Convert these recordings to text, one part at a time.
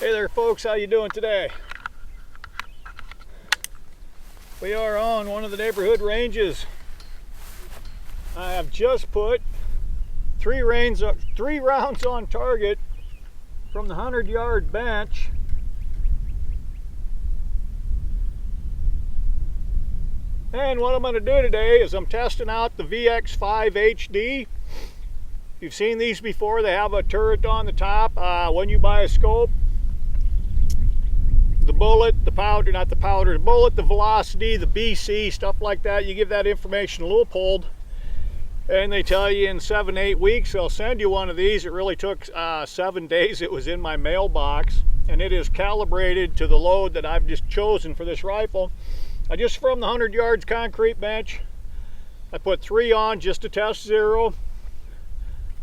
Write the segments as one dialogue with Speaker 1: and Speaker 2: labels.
Speaker 1: Hey there folks, how you doing today? We are on one of the neighborhood ranges. I have just put three rounds on target from the 100-yard bench. And what I'm going to do today is I'm testing out the VX-5 HD. You've seen these before. They have a turret on the top. When you buy a scope, the bullet, the powder, not the powder, the bullet, the velocity, the BC, stuff like that, you give that information to Leupold, and they tell you in 7 to 8 weeks they'll send you one of these. It really took 7 days. It was in my mailbox, and it is calibrated to the load that I've just chosen for this rifle. I just, from the 100 yards concrete bench, I put 3 on just to test 0.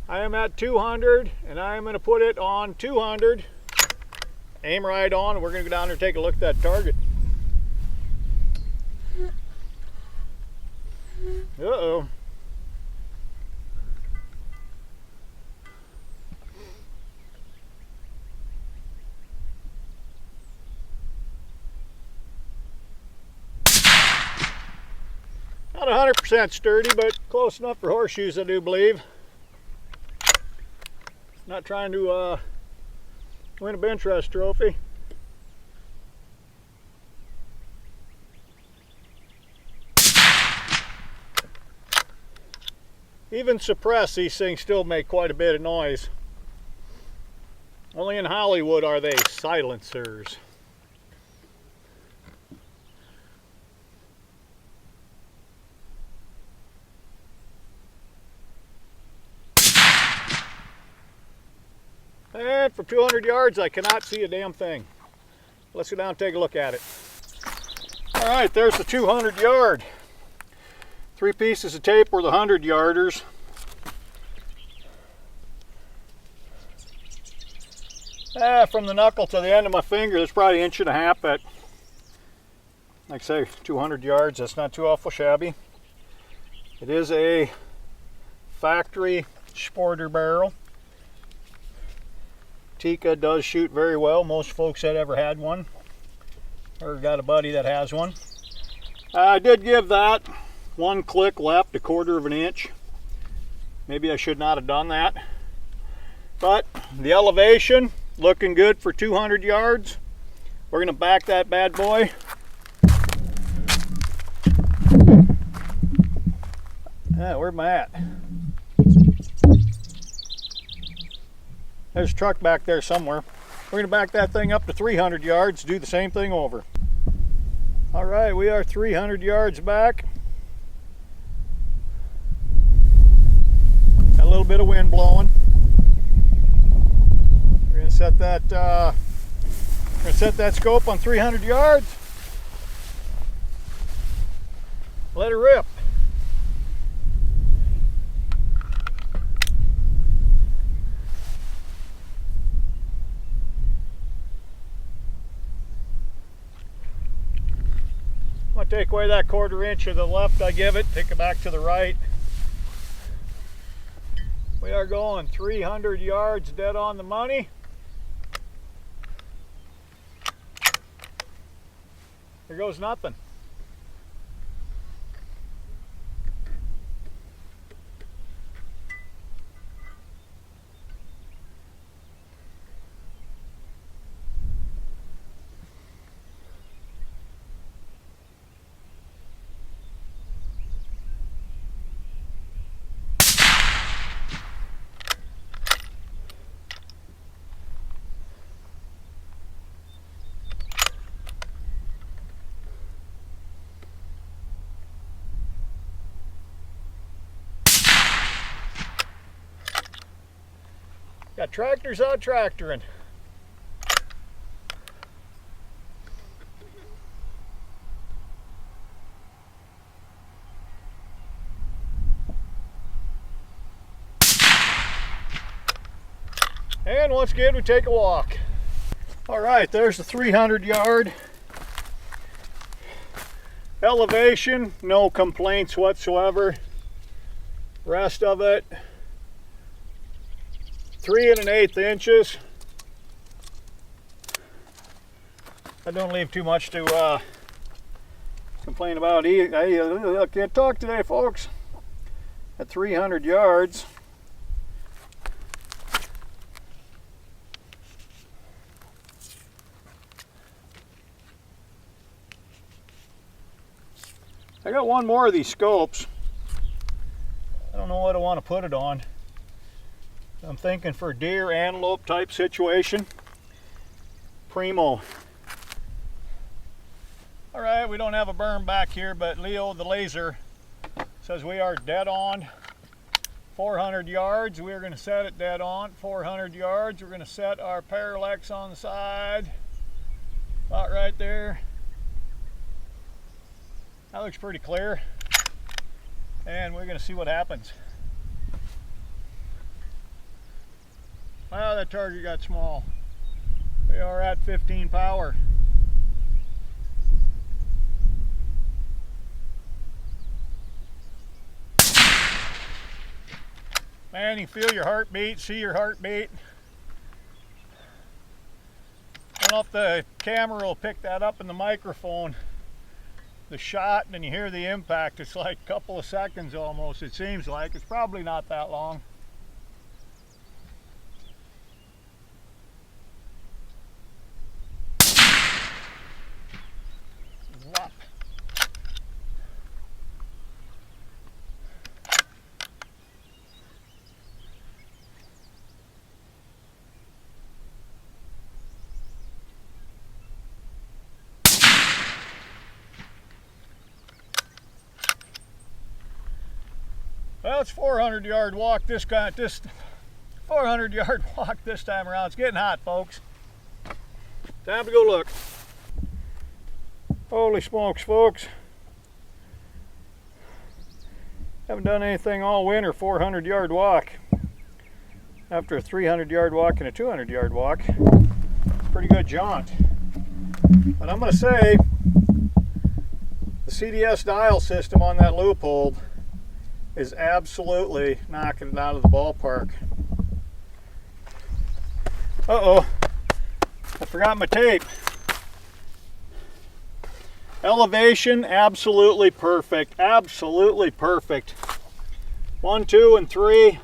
Speaker 1: I am at 200, and I am going to put it on 200. Aim right on, and we're going to go down there and take a look at that target. Uh-oh. Not 100% sturdy, but close enough for horseshoes, I do believe. Not trying to win a bench rest trophy. Even suppressed, these things still make quite a bit of noise. Only in Hollywood are they silencers. And from 200 yards, I cannot see a damn thing. Let's go down and take a look at it. All right, there's the 200 yard. 3 pieces of tape were the 100 yarders. From the knuckle to the end of my finger, that's probably 1.5 inches at, like I say, 200 yards. That's not too awful shabby. It is a factory sporter barrel. Tikka does shoot very well. Most folks that ever had one or got a buddy that has one. I did give that 1 click left, 1/4 inch. Maybe I should not have done that. But the elevation looking good for 200 yards. We're going to back that bad boy. Where am I at? There's a truck back there somewhere. We're going to back that thing up to 300 yards, do the same thing over. All right, we are 300 yards back. Got a little bit of wind blowing. We're going to set that scope on 300 yards. Let it rip. I'm going to take away that 1/4 inch of the left I give it, take it back to the right. We are going 300 yards dead on the money. Here goes nothing. Got tractors out tractoring. And once again, we take a walk. All right, there's the 300 yard. Elevation, no complaints whatsoever. Rest of it, 3 1/8 inches. I don't leave too much to complain about. I can't talk today, folks. At 300 yards. I got one more of these scopes. I don't know what I want to put it on. I'm thinking for deer, antelope type situation. Primo. Alright, we don't have a berm back here, but Leo the laser says we are dead on 400 yards. We're going to set it dead on 400 yards. We're going to set our parallax on the side. About right there. That looks pretty clear. And we're going to see what happens. Well, that target got small. We are at 15 power. Man, you feel your heartbeat, see your heartbeat. I don't know if the camera will pick that up in the microphone. The shot, and then you hear the impact. It's like a couple of seconds almost, it seems like. It's probably not that long. Whop. Well, it's 400 yard walk this 400 yard walk this time around. It's getting hot, folks. Time to go look. Holy smokes, folks. Haven't done anything all winter 400 yard walk. After a 300 yard walk and a 200 yard walk, pretty good jaunt. But I'm going to say the CDS dial system on that Leupold is absolutely knocking it out of the ballpark. Uh-oh, I forgot my tape. Elevation, absolutely perfect, absolutely perfect. 1, 2, and 3.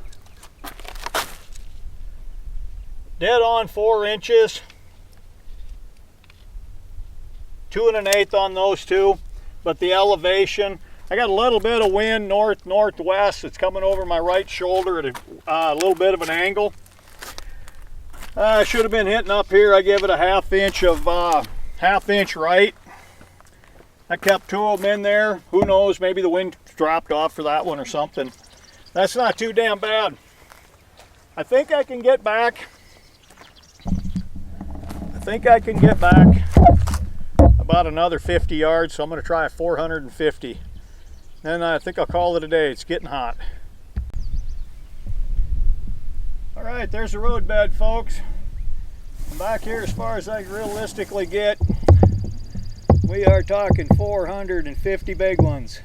Speaker 1: Dead on 4 inches. 2 1/8 on those two, but the elevation, I got a little bit of wind northwest. It's coming over my right shoulder at a little bit of an angle. I should have been hitting up here. I gave it a half inch right. I kept 2 of them in there. Who knows? Maybe the wind dropped off for that one or something. That's not too damn bad. I think I can get back. About another 50 yards. So I'm going to try a 450. Then I think I'll call it a day. It's getting hot. Alright, there's the road bed, folks. I'm back here as far as I can realistically get. We are talking 450 big ones.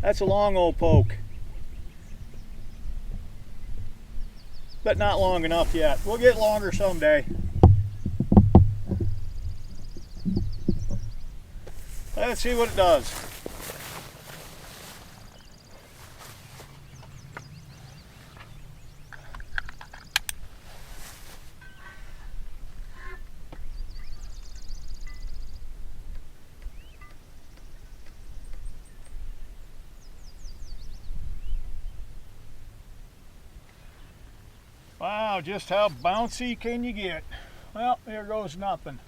Speaker 1: That's a long old poke. But not long enough yet. We'll get longer someday. Let's see what it does. Wow, just how bouncy can you get? Well, there goes nothing.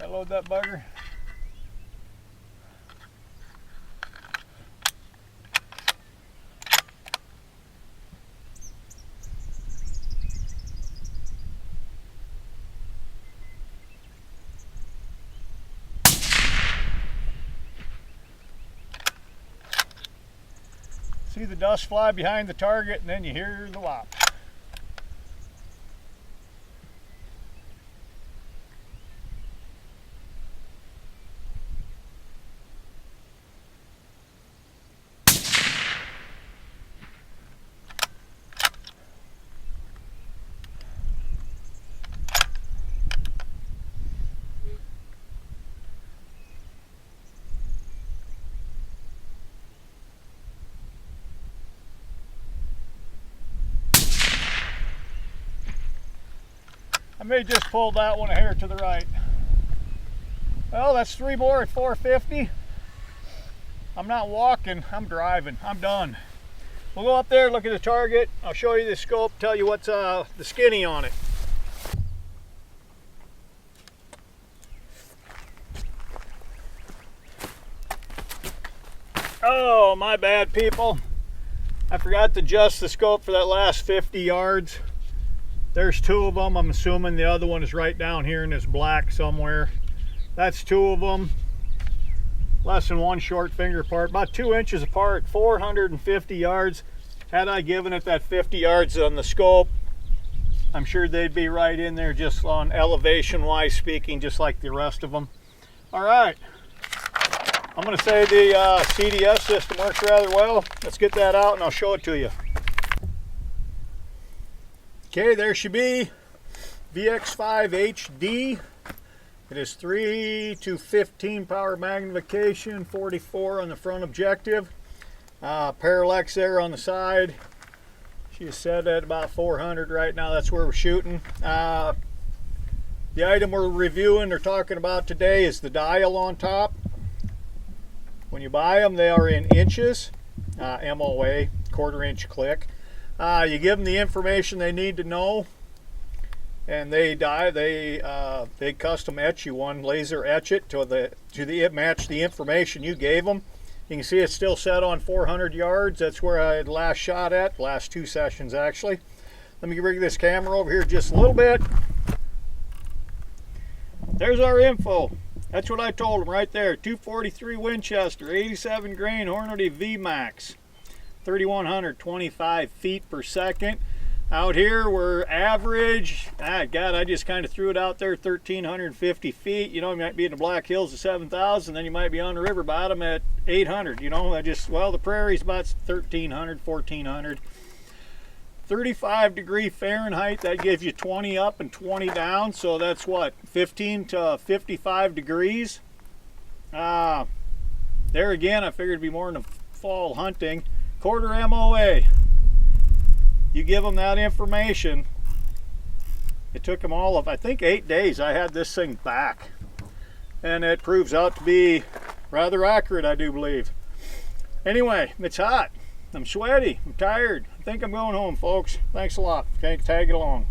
Speaker 1: I load that bugger. See the dust fly behind the target, and then you hear the whop. I may just pull that one a hair to the right. Well, that's 3 bore at 450. I'm not walking, I'm driving. I'm done. We'll go up there, look at the target. I'll show you the scope, tell you what's the skinny on it. Oh, my bad, people. I forgot to adjust the scope for that last 50 yards. There's 2 of them. I'm assuming the other one is right down here in this black somewhere. That's 2 of them. Less than 1 short finger apart, about 2 inches apart, 450 yards. Had I given it that 50 yards on the scope, I'm sure they'd be right in there just on elevation-wise speaking, just like the rest of them. All right. I'm going to say the CDS system works rather well. Let's get that out and I'll show it to you. Okay, there she be, VX-5 HD. It is 3 to 15 power magnification, 44 on the front objective. Parallax there on the side. She's set at about 400 right now. That's where we're shooting. The item we're reviewing or talking about today is the dial on top. When you buy them, they are in inches, MOA, 1/4 inch click. You give them the information they need to know, and they custom etch you one, laser etch it to match the information you gave them. You can see it's still set on 400 yards. That's where I had last shot at, last 2 sessions actually. Let me bring this camera over here just a little bit. There's our info. That's what I told them right there. 243 Winchester, 87 grain Hornady VMAX, 3,125 feet per second. Out here we're average, God, I just kind of threw it out there, 1,350 feet. You know, you might be in the Black Hills at 7,000, then you might be on the river bottom at 800. You know, well, the prairie's about 1,300, 1,400. 35 Fahrenheit, that gives you 20 up and 20 down, so that's what, 15 to 55 degrees. There again, I figured it'd be more in the fall hunting. 1/4 MOA. You give them that information. It took them all of, I think, 8 days. I had this thing back, and it proves out to be rather accurate, I do believe. Anyway, it's hot. I'm sweaty. I'm tired. I think I'm going home, folks. Thanks a lot. Okay, tag it along.